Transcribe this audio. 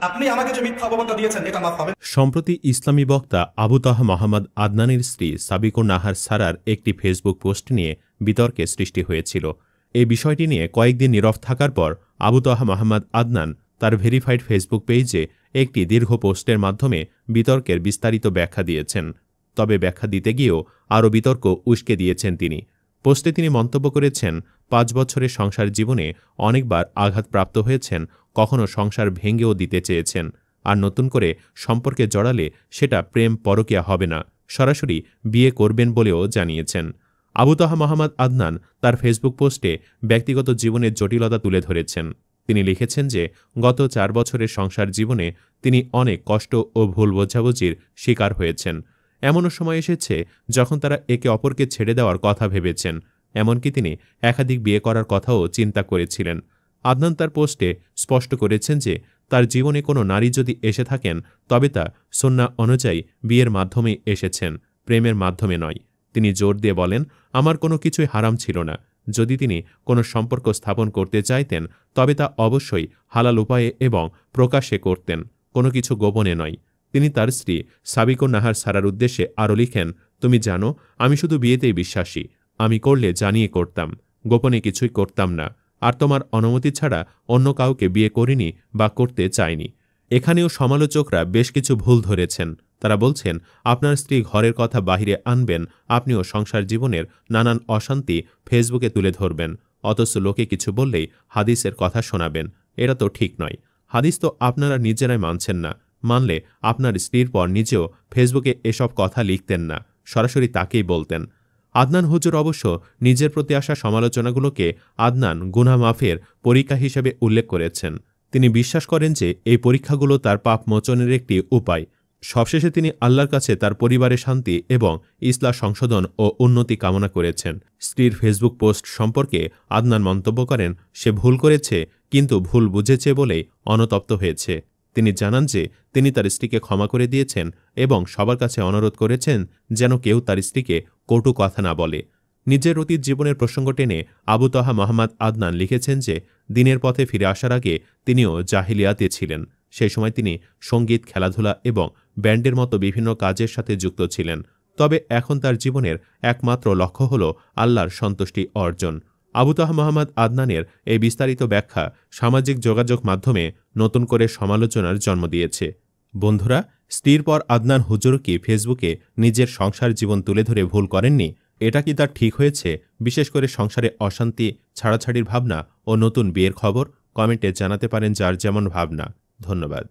আপনি আমাকে যে মিথ্যা অপবাদটা দিয়েছেন এটা মাফ হবে? সম্প্রতি ইসলামী বক্তা আবু তাহা মোহাম্মদ আদনানের স্ত্রী সাবিকুন নাহার সারার একটি ফেসবুক পোস্ট নিয়ে বিতর্কের সৃষ্টি হয়েছিল। এই বিষয়টি নিয়ে কয়েকদিন নীরব থাকার পর আবু তাহা মোহাম্মদ আদনান তার ভেরিফাইড ফেসবুক পেজে একটি দীর্ঘ পোস্টের মাধ্যমে বিতর্কের বিস্তারিত ব্যাখ্যা দিয়েছেন। তবে ব্যাখ্যা দিতে গিয়েও আরও বিতর্ক উস্কে দিয়েছেন তিনি। পোস্টে তিনি মন্তব্য করেছেন, 5 বছরের সংসার জীবনে অনেকবার আঘাতপ্রাপ্ত হয়েছেন, কখনো সংসার ভেঙেও দিতে চেয়েছেন। আর নতুন করে সম্পর্কে জড়ালে সেটা প্রেম পরকীয়া হবে না, সরাসরি বিয়ে করবেন বলেও জানিয়েছেন। আবু তাহা মোহাম্মদ আদনান তার ফেসবুক পোস্টে ব্যক্তিগত জীবনের জটিলতা তুলে ধরেছেন। তিনি লিখেছেন যে গত 4 বছরের সংসার জীবনে তিনি অনেক কষ্ট ও ভুল বোঝাবুঝির শিকার হয়েছেন। এমনও সময় এসেছে যখন তারা একে অপরকে ছেড়ে দেওয়ার কথা ভেবেছেন, এমনকি তিনি একাধিক বিয়ে করার কথাও চিন্তা করেছিলেন। আদনান তার পোস্টে স্পষ্ট করেছেন যে তার জীবনে কোনো নারী যদি এসে থাকেন তবে তা সুন্নাহ অনুযায়ী বিয়ের মাধ্যমেই এসেছেন, প্রেমের মাধ্যমে নয়। তিনি জোর দিয়ে বলেন, আমার কোনো কিছুই হারাম ছিল না। যদি তিনি কোনো সম্পর্ক স্থাপন করতে চাইতেন তবে তা অবশ্যই হালাল উপায়ে এবং প্রকাশ্যে করতেন, কোনো কিছু গোপনে নয়। তিনি তার স্ত্রী সাবিকুন নাহার সারার উদ্দেশ্যে আরও লিখেন, তুমি জানো আমি শুধু বিয়েতেই বিশ্বাসী। আমি করলে জানিয়ে করতাম, গোপনে কিছুই করতাম না। আর তোমার অনুমতি ছাড়া অন্য কাউকে বিয়ে করিনি বা করতে চাইনি। এখানেও সমালোচকরা বেশ কিছু ভুল ধরেছেন। তারা বলছেন, আপনার স্ত্রী ঘরের কথা বাহিরে আনবেন, আপনিও সংসার জীবনের নানান অশান্তি ফেসবুকে তুলে ধরবেন, অথচ লোকে কিছু বললেই হাদিসের কথা শোনাবেন। এটা তো ঠিক নয়। হাদিস তো আপনারা নিজেরাই মানছেন না। মানলে আপনার স্ত্রীর পর নিজেও ফেসবুকে এসব কথা লিখতেন না, সরাসরি তাকেই বলতেন। আদনান হুজুর অবশ্য নিজের প্রতি আসা সমালোচনাগুলোকে আদনান গুনাহ মাফের পরীক্ষা হিসেবে উল্লেখ করেছেন। তিনি বিশ্বাস করেন যে এই পরীক্ষাগুলো তার পাপ মোচনের একটি উপায়। সবশেষে তিনি আল্লাহর কাছে তার পরিবারের শান্তি এবং ইসলাহ সংশোধন ও উন্নতি কামনা করেছেন। স্ত্রীর ফেসবুক পোস্ট সম্পর্কে আদনান মন্তব্য করেন, সে ভুল করেছে, কিন্তু ভুল বুঝেছে বলেই অনুতপ্ত হয়েছে। তিনি জানান যে তিনি তার স্ত্রীকে ক্ষমা করে দিয়েছেন এবং সবার কাছে অনুরোধ করেছেন যেন কেউ তার স্ত্রীকে কটু কথা না বলে। নিজের অতীত জীবনের প্রসঙ্গ টেনে আবু তাহা মোহাম্মদ আদনান লিখেছেন যে দিনের পথে ফিরে আসার আগে তিনিও জাহিলিয়াতে ছিলেন। সেই সময় তিনি সঙ্গীত, খেলাধুলা এবং ব্যান্ডের মতো বিভিন্ন কাজের সাথে যুক্ত ছিলেন। তবে এখন তার জীবনের একমাত্র লক্ষ্য হল আল্লাহর সন্তুষ্টি অর্জন। আবু তাহা মোহাম্মদ আদনানের এই বিস্তারিত ব্যাখ্যা সামাজিক যোগাযোগ মাধ্যমে নতুন করে সমালোচনার জন্ম দিয়েছে। বন্ধুরা, স্ত্রীর পর আদনান হুজুর কি ফেসবুকে নিজের সংসার জীবন তুলে ধরে ভুল করেননি? এটা কি তার ঠিক হয়েছে? বিশেষ করে সংসারে অশান্তি, ছাড়াছাড়ির ভাবনা ও নতুন বিয়ের খবর কমেন্টে জানাতে পারেন যার যেমন ভাবনা। ধন্যবাদ।